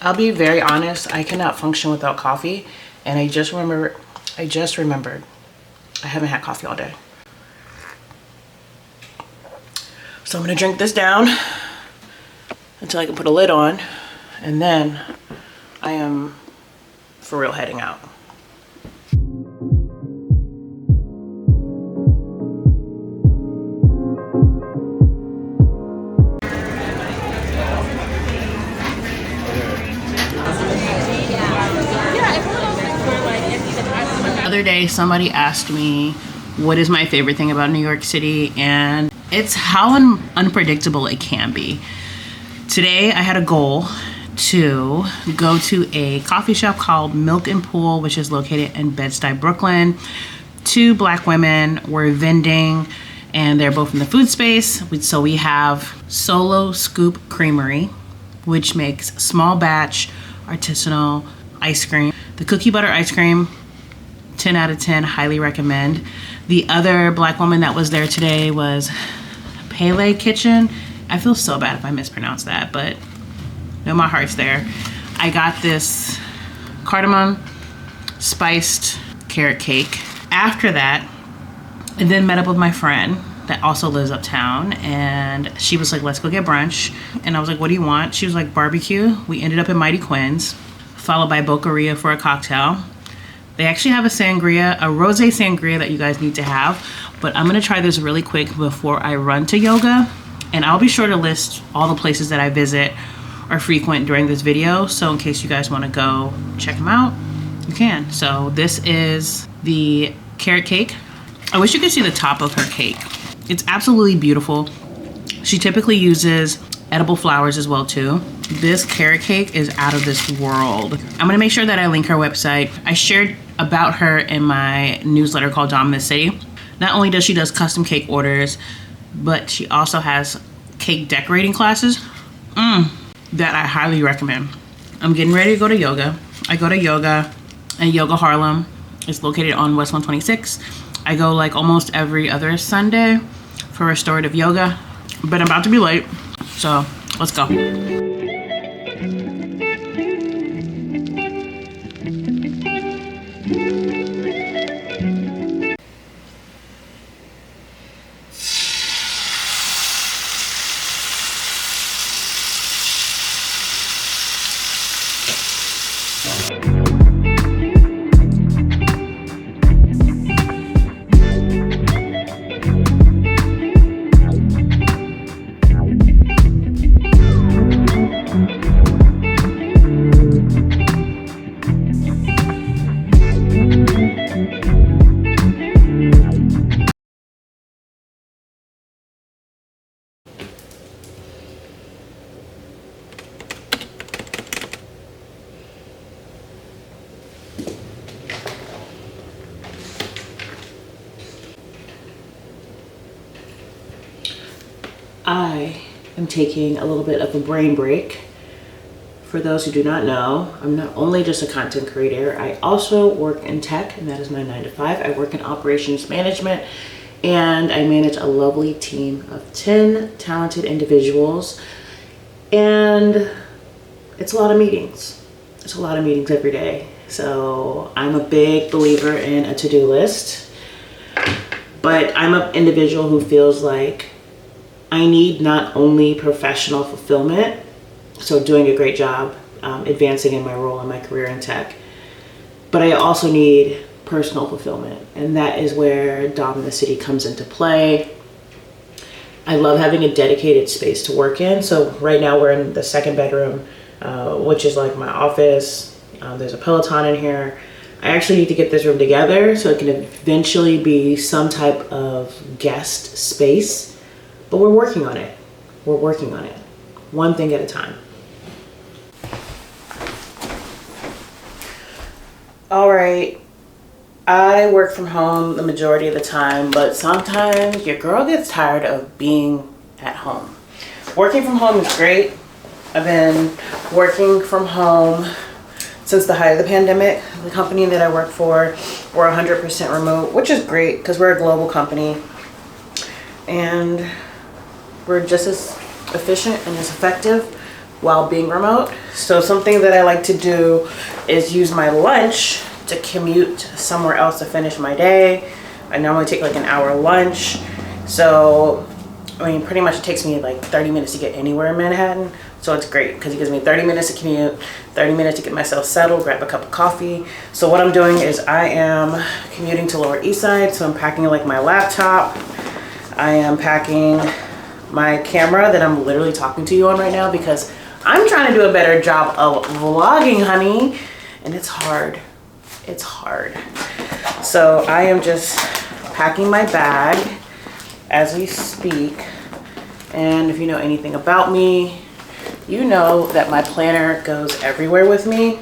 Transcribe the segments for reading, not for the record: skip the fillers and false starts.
I'll be very honest, I cannot function without coffee. And I just remembered I haven't had coffee all day. So I'm gonna drink this down until I can put a lid on, and then I am for real heading out. The other day somebody asked me what is my favorite thing about New York City, and it's how unpredictable it can be. Today I had a goal to go to a coffee shop called Milk and Pool, which is located in Bed-Stuy, Brooklyn. Two black women were vending, and they're both in the food space. So we have Solo Scoop Creamery, which makes small batch artisanal ice cream. The cookie butter ice cream, 10 out of 10, highly recommend. The other black woman that was there today was Pele Kitchen. I feel so bad if I mispronounce that, but no, my heart's there. I got this cardamom spiced carrot cake. After that, I then met up with my friend that also lives uptown, and she was like, let's go get brunch. And I was like, what do you want? She was like, barbecue. We ended up in Mighty Quinn's, followed by Boqueria for a cocktail. They actually have a sangria, a rosé sangria that you guys need to have, but I'm gonna try this really quick before I run to yoga, and I'll be sure to list all the places that I visit or frequent during this video, so in case you guys wanna go check them out, you can. So this is the carrot cake. I wish you could see the top of her cake. It's absolutely beautiful. She typically uses edible flowers as well too. This carrot cake is out of this world. I'm gonna make sure that I link her website. I shared about her in my newsletter called Dom in the City. Not only does she do custom cake orders, but she also has cake decorating classes that I highly recommend. I'm getting ready to go to yoga. I go to yoga at Yoga Harlem. It's located on West 126. I go like almost every other Sunday for restorative yoga, but I'm about to be late, so let's go. I am taking a little bit of a brain break. For those who do not know, I'm not only just a content creator, I also work in tech, and that is my 9 to 5. I work in operations management, and I manage a lovely team of 10 talented individuals, and it's a lot of meetings. It's a lot of meetings every day. So I'm a big believer in a to-do list, but I'm an individual who feels like I need not only professional fulfillment, so doing a great job, advancing in my role in my career in tech, but I also need personal fulfillment, and that is where Dom in the City comes into play. I love having a dedicated space to work in. So right now we're in the second bedroom, which is like my office. There's a Peloton in here. I actually need to get this room together so it can eventually be some type of guest space. But we're working on it. We're working on it. One thing at a time. All right. I work from home the majority of the time, but sometimes your girl gets tired of being at home. Working from home is great. I've been working from home since the height of the pandemic. The company that I work for, we're 100% remote, which is great because we're a global company. And we're just as efficient and as effective, while being remote. So something that I like to do is use my lunch to commute somewhere else to finish my day. I normally take like an hour lunch. So, I mean, pretty much it takes me like 30 minutes to get anywhere in Manhattan. So it's great because it gives me 30 minutes to commute, 30 minutes to get myself settled, grab a cup of coffee. So what I'm doing is I am commuting to Lower East Side. So I'm packing like my laptop. I am packing my camera that I'm literally talking to you on right now because I'm trying to do a better job of vlogging, honey. And it's hard. It's hard. So I am just packing my bag as we speak. And if you know anything about me, you know that my planner goes everywhere with me.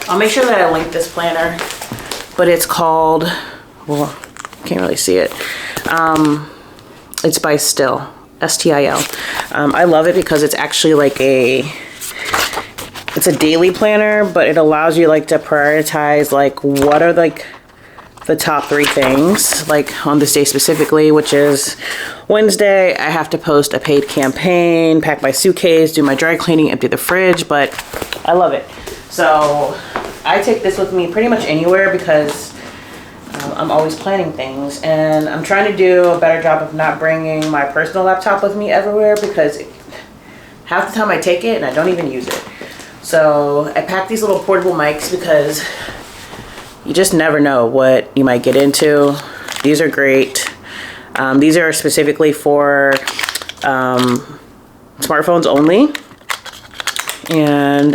I'll make sure that I link this planner, but it's called, well, can't really see it. It's by Still, S-T-I-L. I love it because it's actually like it's a daily planner, but it allows you like to prioritize like what are like the top 3 things like on this day specifically, which is Wednesday. I have to post a paid campaign, pack my suitcase, do my dry cleaning, empty the fridge, but I love it. So I take this with me pretty much anywhere because I'm always planning things, and I'm trying to do a better job of not bringing my personal laptop with me everywhere because half the time I take it and I don't even use it. So I pack these little portable mics because you just never know what you might get into. These are great. These are specifically for smartphones only. And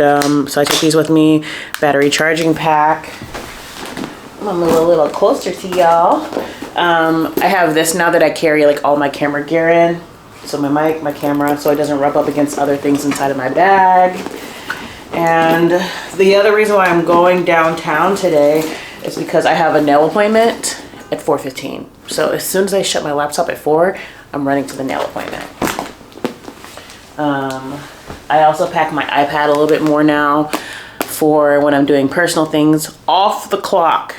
so I take these with me. Battery charging pack. I'm gonna move a little closer to y'all. I have this now that I carry like all my camera gear in. So my mic, my camera, so it doesn't rub up against other things inside of my bag. And the other reason why I'm going downtown today is because I have a nail appointment at 4:15. So as soon as I shut my laptop at 4, I'm running to the nail appointment. I also pack my iPad a little bit more now for when I'm doing personal things off the clock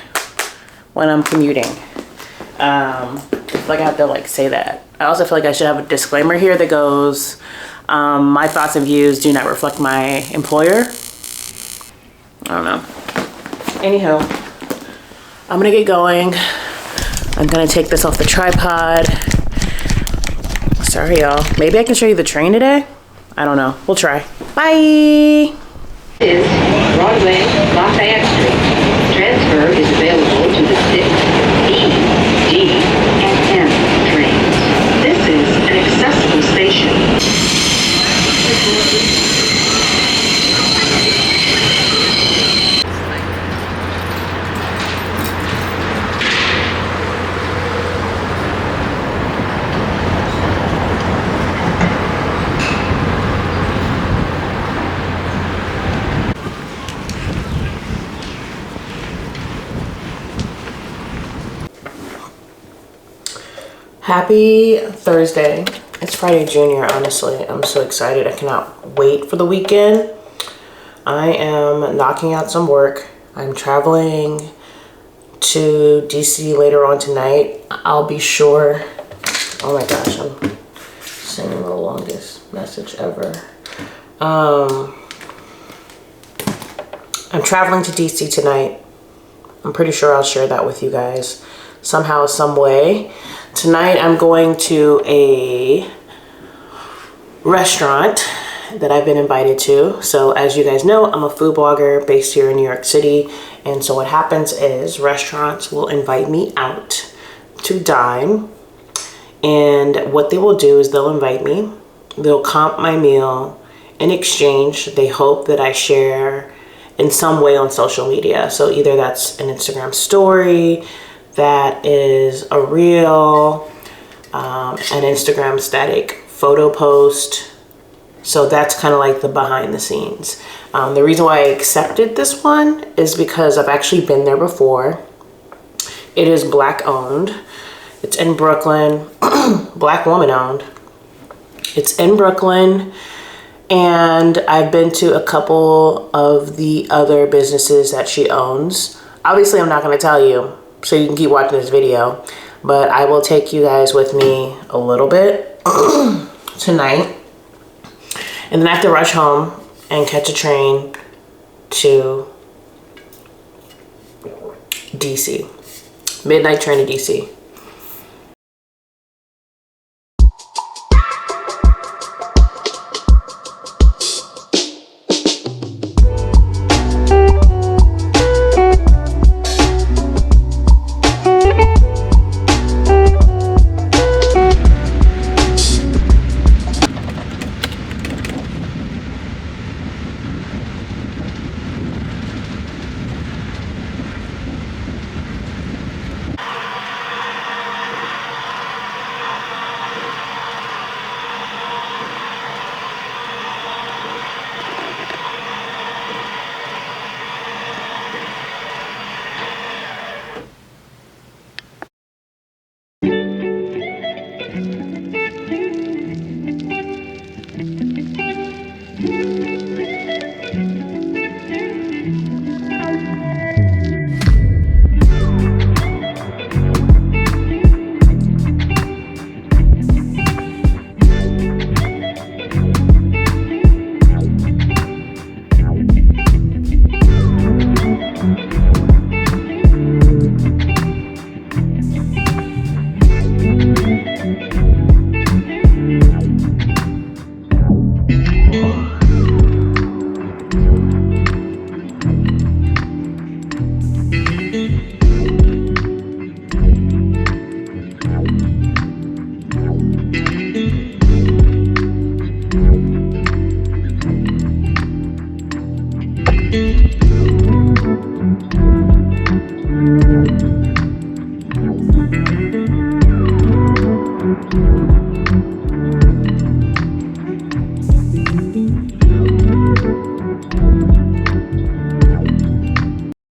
when I'm commuting. I feel like I have to like say that. I also feel like I should have a disclaimer here that goes, my thoughts and views do not reflect my employer. I don't know. Anywho, I'm gonna get going. I'm gonna take this off the tripod. Sorry, y'all. Maybe I can show you the train today? I don't know. We'll try. Bye! Is Broadway, Lafayette Street. Transfer is available to the 6, E, D, and M trains. This is an accessible station. Happy Thursday. It's Friday Junior, honestly. I'm so excited. I cannot wait for the weekend. I am knocking out some work. I'm traveling to DC later on tonight. I'll be sure. Oh my gosh, I'm sending the longest message ever. I'm traveling to DC tonight. I'm pretty sure I'll share that with you guys somehow, some way. Tonight I'm going to a restaurant that I've been invited to. So as you guys know, I'm a food blogger based here in New York City. And so what happens is restaurants will invite me out to dine. And what they will do is they'll invite me, they'll comp my meal. In exchange, they hope that I share in some way on social media. So either that's an Instagram story, that is a reel, an Instagram static photo post. So that's kind of like the behind the scenes. The reason why I accepted this one is because I've actually been there before. It is Black owned. It's in Brooklyn, Black woman owned. It's in Brooklyn, and I've been to a couple of the other businesses that she owns. Obviously, I'm not going to tell you, so you can keep watching this video, but I will take you guys with me a little bit tonight. And then I have to rush home and catch a train to DC. Midnight train to DC.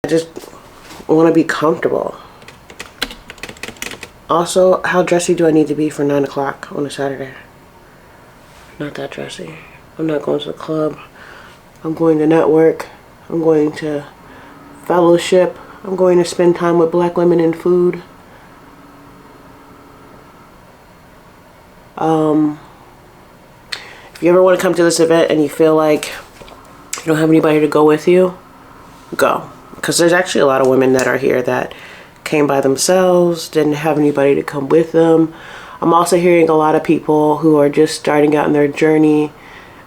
I just want to be comfortable. Also, how dressy do I need to be for 9 o'clock on a Saturday? Not that dressy. I'm not going to the club. I'm going to network. I'm going to fellowship. I'm going to spend time with black women in food. If you ever want to come to this event and you feel like you don't have anybody to go with you, go. Because there's actually a lot of women that are here that came by themselves, didn't have anybody to come with them. I'm also hearing a lot of people who are just starting out in their journey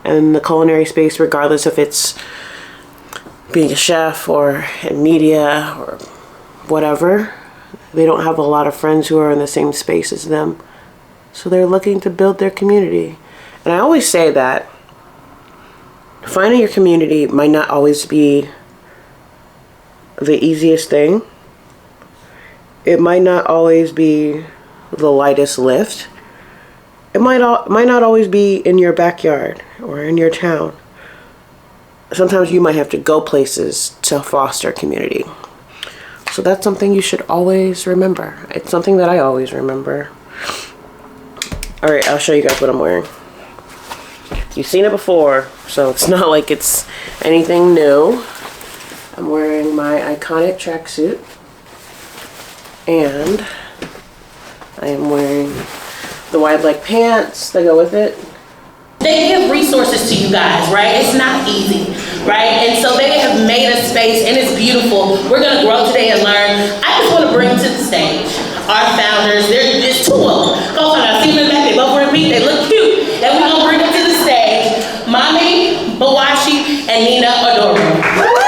in the culinary space, regardless if it's being a chef or in media or whatever. They don't have a lot of friends who are in the same space as them. So they're looking to build their community. And I always say that finding your community might not always be the easiest thing. It might not always be the lightest lift. It might not always be in your backyard or in your town. Sometimes you might have to go places to foster community. So that's something you should always remember. It's something that I always remember. All right, I'll show you guys what I'm wearing. You've seen it before, so it's not like it's anything new. I'm wearing my iconic tracksuit, and I am wearing the wide leg pants that go with it. They give resources to you guys, right? It's not easy, right? And so they have made a space, and it's beautiful. We're gonna grow today and learn. I just wanna bring to the stage our founders. There's two of them. Go on, I see them in the back, they both wear pink, they look cute. And we're gonna bring them to the stage. Mommy, Bawashi, and Nina Adora.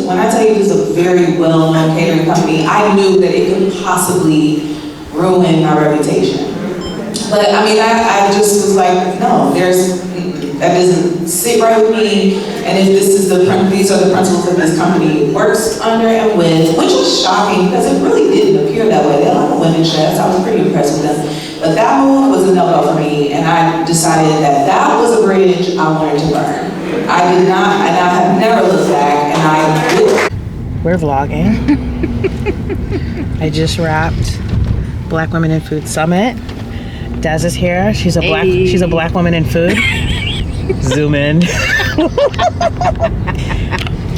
When I tell you this is a very well-known catering company, I knew that it could possibly ruin my reputation. But I mean, I just was like, no, That doesn't sit right with me. And if these are the principles that this company works under and with, which was shocking because it really didn't appear that way. They have a lot of women chefs. I was pretty impressed with them. But that move was a no-go for me, and I decided that was a bridge I wanted to burn. I did not, and I have never looked back, and I will. We're vlogging. I just wrapped Black Women in Food Summit. Des is here. She's a black woman in food. Zoom in.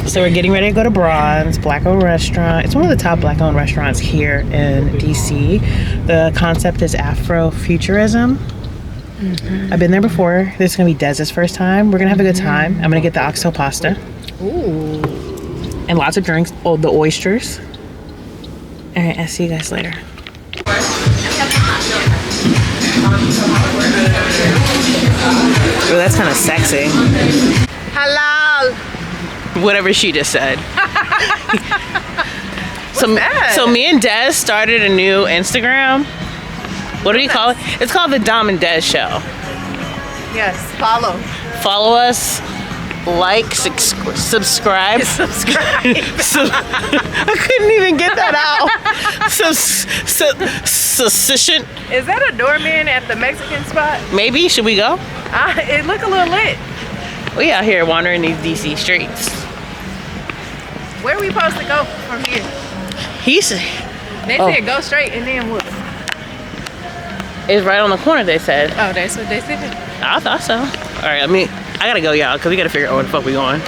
So we're getting ready to go to Bronze, black-owned restaurant. It's one of the top black-owned restaurants here in DC. The concept is Afrofuturism. I've been there before. This is gonna be Dez's first time. We're gonna have a good time. I'm gonna get the oxtail pasta. Ooh. And lots of drinks. Oh, the oysters. All right, I'll see you guys later. Oh, that's kind of sexy. Halal. Whatever she just said. that? So me and Des started a new Instagram. What do we call it? It's called the Dom and Des Show. Yes, follow. Follow us, like, subscribe. Subscribe. I couldn't even get that out. Suspicion. Is that a doorman at the Mexican spot? Maybe. Should we go? It look a little lit. We out here wandering these DC streets. Where we supposed to go from here? They said Go straight and then what? It's right on the corner, they said. Oh, that's what they said. I thought so. All right, I gotta go, y'all, because we gotta figure out where the fuck we going.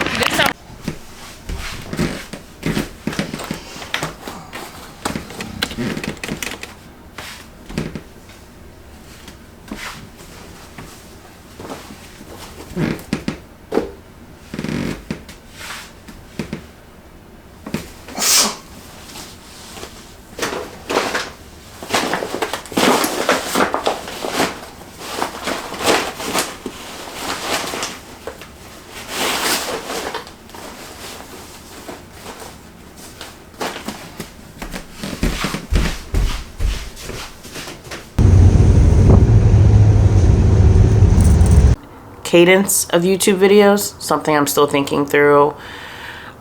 Cadence of YouTube videos, something I'm still thinking through.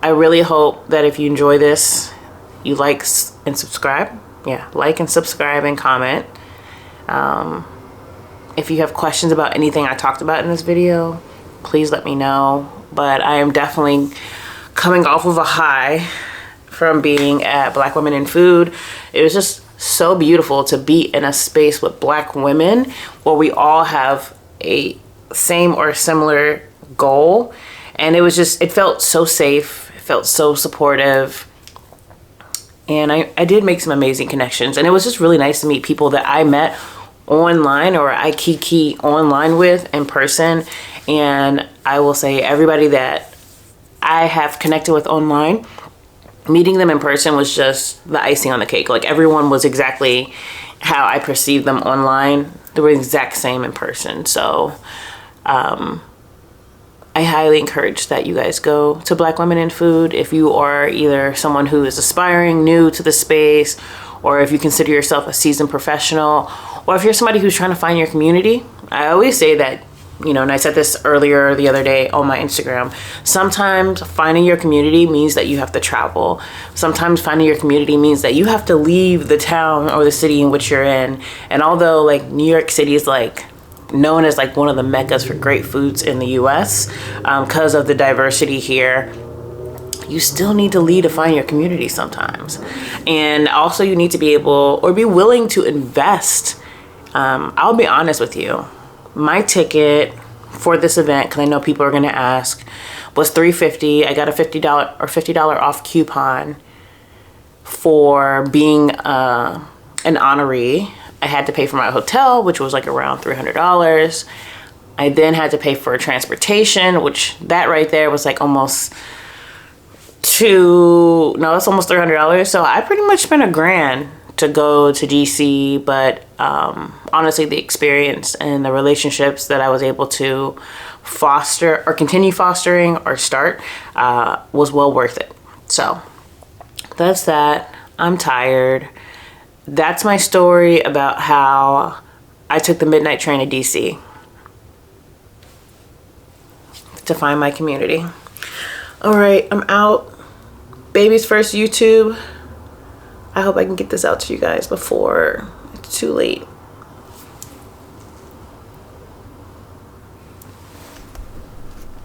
I really hope that if you enjoy this, you like and subscribe. Yeah, like and subscribe and comment. If you have questions about anything I talked about in this video, please let me know. But I am definitely coming off of a high from being at Black Women in Food. It was just so beautiful to be in a space with Black women where we all have a same or similar goal, and it felt so safe, it felt so supportive, and I did make some amazing connections, and it was just really nice to meet people that I met online or I kiki online with in person. And I will say everybody that I have connected with online, meeting them in person was just the icing on the cake. Like, everyone was exactly how I perceived them online. They were the exact same in person. So I highly encourage that you guys go to Black Women in Food if you are either someone who is aspiring, new to the space, or if you consider yourself a seasoned professional, or if you're somebody who's trying to find your community. I always say that, you know, and I said this earlier the other day on my Instagram, sometimes finding your community means that you have to travel. Sometimes finding your community means that you have to leave the town or the city in which you're in. And although, like, New York City is like known as like one of the meccas for great foods in the US because of the diversity here, you still need to lead to find your community sometimes. And also you need to be able or be willing to invest. I'll be honest with you. My ticket for this event, because I know people are going to ask, was $350. I got a $50 off coupon for being an honoree. I had to pay for my hotel, which was like around $300. I then had to pay for transportation, which that right there was like almost that's almost $300. So I pretty much spent $1,000 to go to DC, but honestly, the experience and the relationships that I was able to foster or continue fostering or start was well worth it. So that's that. I'm tired. That's my story about how I took the midnight train to DC. to find my community. All right, I'm out. Baby's first YouTube. I hope I can get this out to you guys before it's too late.